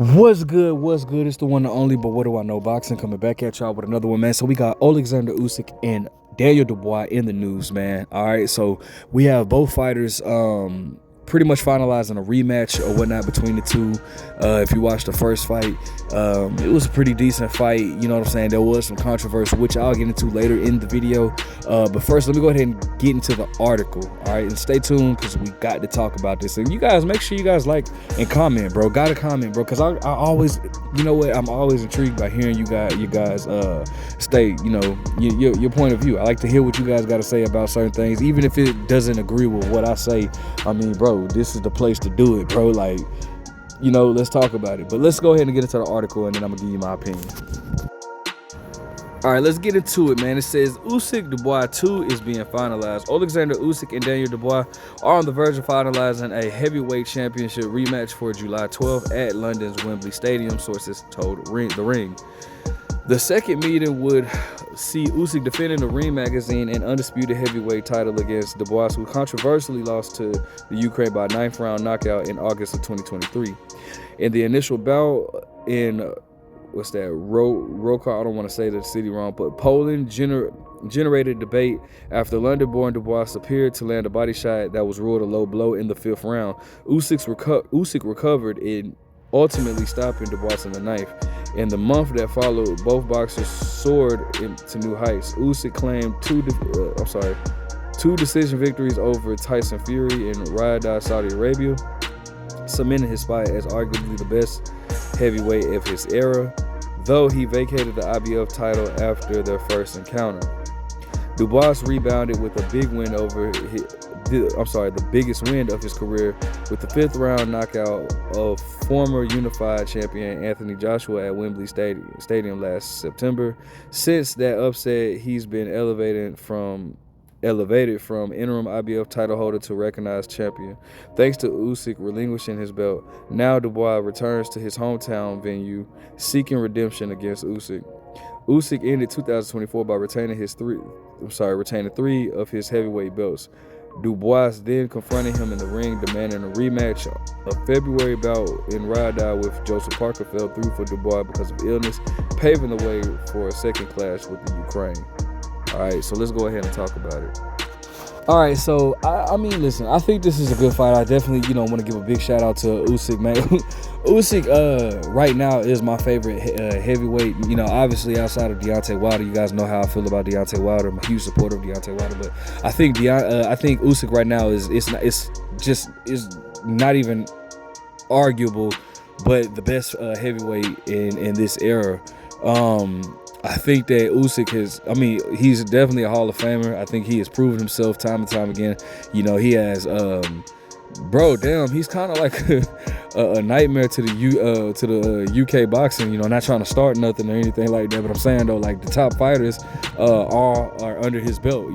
What's good? What's good? It's the one and only, but what do I know? Boxing coming back at y'all with another one, man. So we got Oleksandr Usyk and Daniel Dubois in the news, man. All right, so we have both fighters pretty much finalizing a rematch or whatnot between the two. If you watched the first fight, it was a pretty decent fight. You know what I'm saying? There was some controversy, which I'll get into later in the video. But first, let me go ahead and get into the article. All right, and stay tuned because we got to talk about this. And you guys, make sure you guys like and comment, bro. Gotta comment, bro, because I always, you know what? I'm always intrigued by hearing you guys state, you know, your point of view. I like to hear what you guys got to say about certain things, even if it doesn't agree with what I say. I mean, bro, this is the place to do it, bro. Like, you know, let's talk about it. But let's go ahead and get into the article, and then I'm gonna give you my opinion. All right, let's get into it, man. It says Usyk Dubois 2 is being finalized. Oleksandr Usyk and Daniel Dubois are on the verge of finalizing a heavyweight championship rematch for July 12th at London's Wembley Stadium, sources told The Ring. The second meeting would see Usyk defending the Ring magazine and undisputed heavyweight title against Dubois, who controversially lost to the Ukraine by 9th round knockout in August of 2023. In the initial bout in Rokar, I don't want to say the city wrong, but Poland generated debate after London-born Dubois appeared to land a body shot that was ruled a low blow in the 5th round. Usyk recovered and ultimately stopping Dubois in the 9th. In the month that followed, both boxers soared to new heights. Usyk claimed two decision victories over Tyson Fury in Riyadh, Saudi Arabia, cementing his spot as arguably the best heavyweight of his era, though he vacated the IBF title after their first encounter. Dubois rebounded with a big win over the biggest win of his career with the 5th round knockout of former unified champion Anthony Joshua at Wembley Stadium last September. Since that upset, he's been elevated from interim IBF title holder to recognized champion. Thanks to Usyk relinquishing his belt, now Dubois returns to his hometown venue, seeking redemption against Usyk. Usyk ended 2024 by retaining three of his heavyweight belts. Dubois then confronted him in the ring, demanding a rematch. A February bout in Riyadh with Joseph Parker fell through for Dubois because of illness, paving the way for a second clash with the Ukraine. All right, so let's go ahead and talk about it. All right, so I mean, listen, I think this is a good fight. I definitely, want to give a big shout out to Usyk, man. Usyk, right now is my favorite heavyweight. Obviously outside of Deontay Wilder, you guys know how I feel about Deontay Wilder. I'm a huge supporter of Deontay Wilder, but I think Usyk right now is not even arguable, but the best heavyweight in this era. I think that Usyk he's definitely a Hall of Famer. I think he has proven himself time and time again. He has, he's kind of like a nightmare to the UK boxing. Not trying to start nothing or anything like that, but I'm saying though, like the top fighters all are under his belt.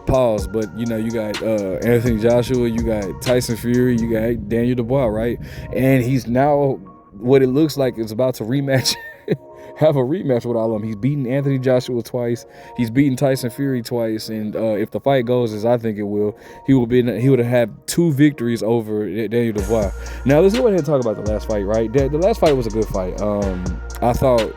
Pause. But you got Anthony Joshua, you got Tyson Fury, you got Daniel Dubois, right? And he's now what it looks like is about to rematch. Have a rematch with all of them. He's beaten Anthony Joshua twice. He's beaten Tyson Fury twice. And if the fight goes as I think it will, he would have had 2 victories over Daniel Dubois. Now let's go ahead and talk about the last fight, right? The last fight was a good fight. I thought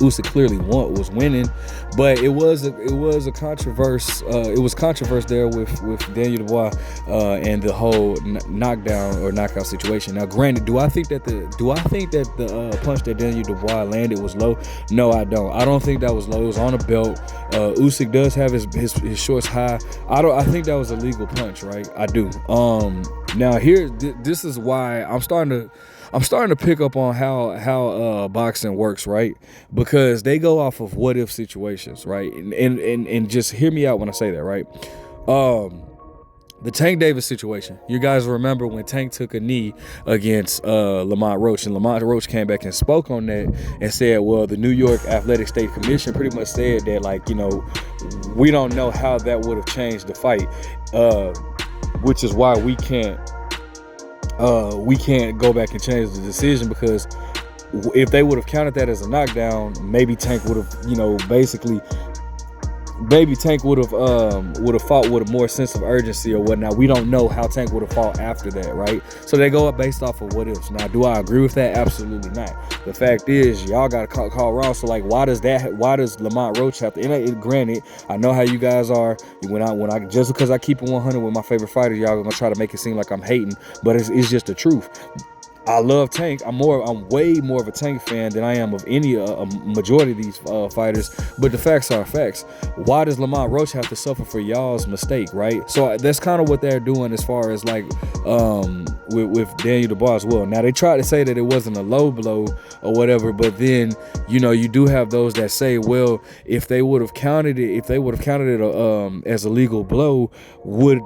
Usyk clearly was winning, but it was a controversy. It was controversy there with Daniel Dubois and the whole knockdown or knockout situation. Now, granted, do I think that the punch that Daniel Dubois landed was low? No, I don't. I don't think that was low. It was on a belt. Usyk does have his shorts high. I think that was a legal punch, right? I do. Now this is why I'm starting to pick up on how boxing works, right? Because they go off of what if situations, right? And just hear me out when I say that, right? The Tank Davis situation. You guys remember when Tank took a knee against Lamont Roach, and Lamont Roach came back and spoke on that and said, well, the New York Athletic State Commission pretty much said that, we don't know how that would have changed the fight, which is why we can't go back and change the decision, because if they would have counted that as a knockdown, maybe Tank would have, basically maybe Tank would have fought with a more sense of urgency or whatnot. We don't know how Tank would have fought after that, right? So they go up based off of what ifs. Now, do I agree with that? Absolutely not. The fact is, y'all got to call wrong. So like, why does Lamont Roach have to? And granted, I know how you guys are. When I just because I keep it 100 with my favorite fighters, y'all gonna try to make it seem like I'm hating, but it's just the truth. I love Tank. I'm way more of a Tank fan than I am of any a majority of these fighters. But the facts are facts. Why does Lamont Roach have to suffer for y'all's mistake, right? So that's kind of what they're doing as far as like with Daniel Dubois as well. Now they try to say that it wasn't a low blow or whatever, but then you do have those that say, well, if they would have counted it, as a legal blow, would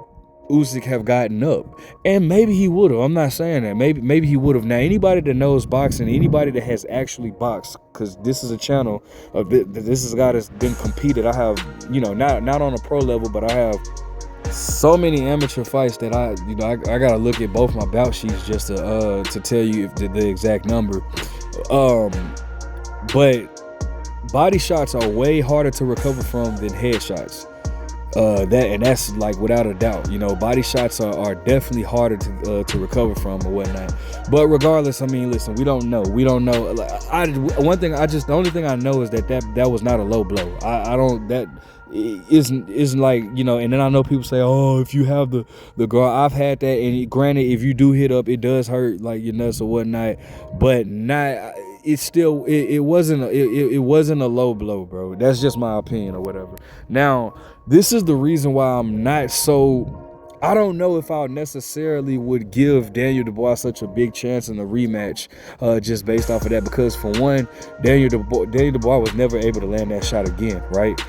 Usyk have gotten up? And maybe he would have. I'm not saying that. Maybe he would have. Now, anybody that knows boxing, anybody that has actually boxed, because this is a channel, this is a guy that's been competed. I have, not on a pro level, but I have so many amateur fights that I gotta look at both my bout sheets just to tell you if the exact number. But body shots are way harder to recover from than head shots. That's like without a doubt. Body shots are definitely harder to recover from or whatnot. But regardless, I mean, listen, we don't know. The only thing I know is that was not a low blow. I don't that isn't like, and then I know people say, oh, if you have the guard, I've had that, and granted, if you do hit up, it does hurt like your nuts or whatnot, but not. It's still it wasn't a low blow, bro. That's just my opinion or whatever. Now, this is the reason why I'm not so. I don't know if I necessarily would give Daniel Dubois such a big chance in the rematch, just based off of that. Because for one, Daniel Dubois was never able to land that shot again, right?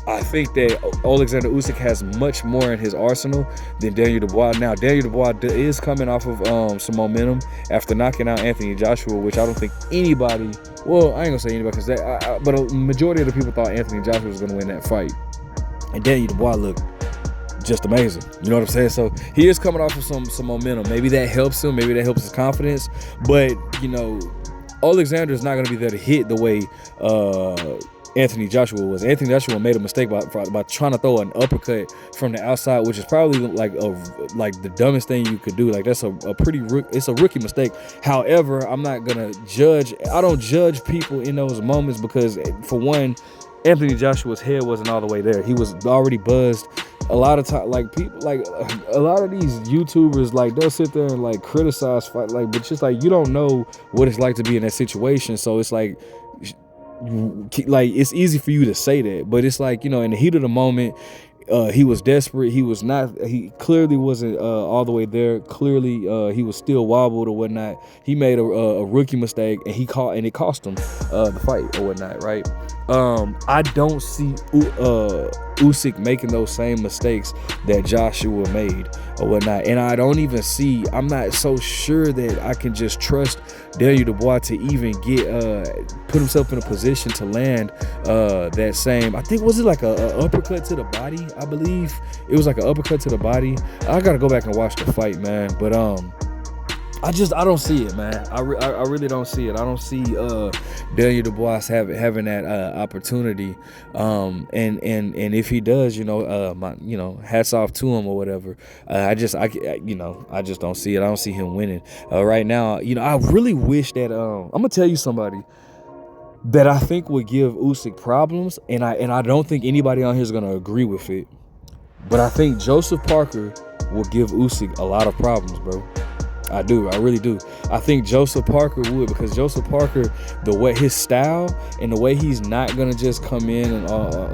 I think that Oleksandr Usyk has much more in his arsenal than Daniel Dubois. Now, Daniel Dubois is coming off of some momentum after knocking out Anthony Joshua, which I don't think anybody, well, I ain't gonna say anybody, but a majority of the people thought Anthony Joshua was gonna win that fight. And Daniel Dubois looked just amazing. You know what I'm saying? So he is coming off of some momentum. Maybe that helps him. Maybe that helps his confidence. But, Oleksandr is not gonna be there to hit the way Anthony Joshua was. Anthony Joshua made a mistake by trying to throw an uppercut from the outside, which is probably like the dumbest thing you could do. Like that's it's a rookie mistake. However, I'm not gonna judge. I don't judge people in those moments because, for one, Anthony Joshua's head wasn't all the way there. He was already buzzed. A lot of time, like people, like a lot of these YouTubers, like they'll sit there and like criticize fight, like, but just like you don't know what it's like to be in that situation. So it's like it's easy for you to say that, but it's like, in the heat of the moment, he was desperate. He clearly wasn't all the way there. Clearly, he was still wobbled or whatnot. He made a rookie mistake, and it cost him the fight or whatnot, right? I don't see Usyk making those same mistakes that Joshua made or whatnot, and I'm not so sure that I can just trust Daniel Dubois to even put himself in a position to land that same, I think, was it like a uppercut to the body? I believe it was like an uppercut to the body. I gotta go back and watch the fight, man, but I don't see it, man. I really don't see it. I don't see Daniel Dubois having that opportunity. And if he does, hats off to him or whatever. I just don't see it. I don't see him winning right now. I really wish that I'm gonna tell you somebody that I think would give Usyk problems, and I don't think anybody on here is gonna agree with it. But I think Joseph Parker will give Usyk a lot of problems, bro. I do. I really do. I think Joseph Parker would, because Joseph Parker, the way his style and the way he's not gonna just come in and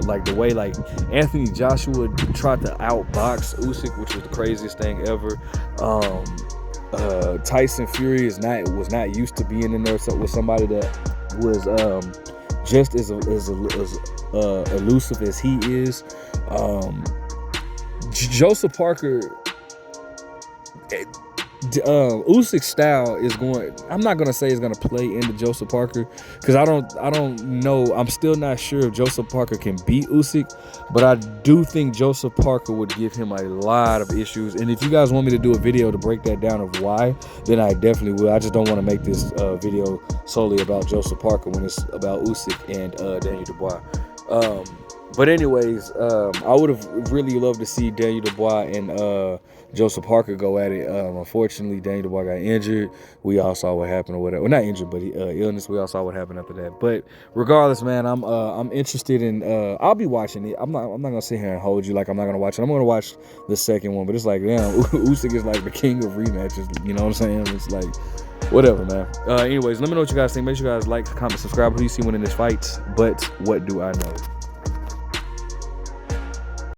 like the way like Anthony Joshua tried to outbox Usyk, which was the craziest thing ever. Tyson Fury was not used to being in there with somebody that was just as elusive as he is. Joseph Parker. Usyk's style is going. I'm not gonna say it's gonna play into Joseph Parker because I don't know. I'm still not sure if Joseph Parker can beat Usyk, but I do think Joseph Parker would give him a lot of issues. And if you guys want me to do a video to break that down of why, then I definitely will. I just don't want to make this video solely about Joseph Parker when it's about Usyk and Daniel Dubois. But anyways, I would have really loved to see Daniel Dubois and Joseph Parker go at it. Unfortunately, Daniel Dubois got injured. We all saw what happened or whatever. Well, not injured, but illness. We all saw what happened after that. But regardless, man, I'm interested in. I'll be watching it. I'm not gonna sit here and hold you like I'm not gonna watch it. I'm gonna watch the second one. But it's like, damn, Usyk is like the king of rematches. You know what I'm saying? It's like, whatever, man. Anyways, let me know what you guys think. Make sure you guys like, comment, subscribe. Who do you see winning this fight? But what do I know?